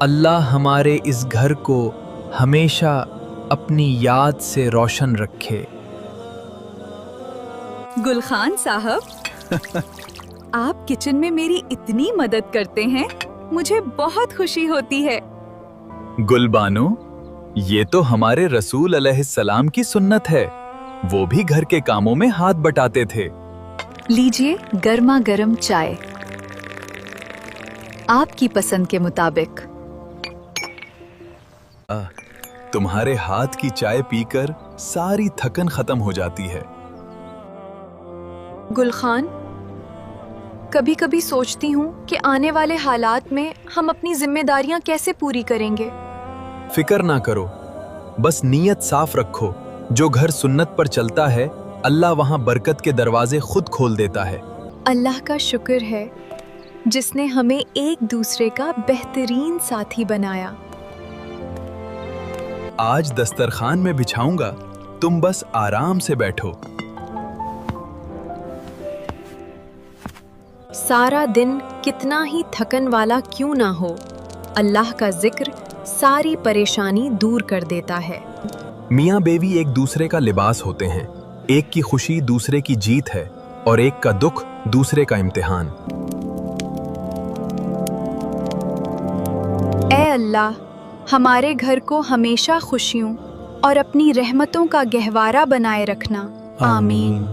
اللہ ہمارے اس گھر کو ہمیشہ اپنی یاد سے روشن رکھے۔ گلخان صاحب، آپ کچن میں میری اتنی مدد کرتے ہیں، مجھے بہت خوشی ہوتی ہے۔ گل بانو، یہ تو ہمارے رسول علیہ السلام کی سنت ہے، وہ بھی گھر کے کاموں میں ہاتھ بٹاتے تھے۔ لیجئے گرما گرم چائے، آپ کی پسند کے مطابق۔ تمہارے ہاتھ کی چائے پی کر ساری تھکن ختم ہو جاتی ہے۔ گلخان، کبھی کبھی سوچتی ہوں کہ آنے والے حالات میں ہم اپنی ذمہ داریاں کیسے پوری کریں گے۔ فکر نہ کرو، بس نیت صاف رکھو۔ جو گھر سنت پر چلتا ہے، اللہ وہاں برکت کے دروازے خود کھول دیتا ہے۔ اللہ کا شکر ہے جس نے ہمیں ایک دوسرے کا بہترین ساتھی بنایا۔ آج دسترخوان میں بچھاؤں گا، تم بس آرام سے بیٹھو۔ سارا دن کتنا ہی تھکن والا کیوں نہ ہو، اللہ کا ذکر ساری پریشانی دور کر دیتا ہے۔ میاں بیوی ایک دوسرے کا لباس ہوتے ہیں، ایک کی خوشی دوسرے کی جیت ہے، اور ایک کا دکھ دوسرے کا امتحان۔ اے اللہ، ہمارے گھر کو ہمیشہ خوشیوں اور اپنی رحمتوں کا گہوارہ بنائے رکھنا۔ آمین۔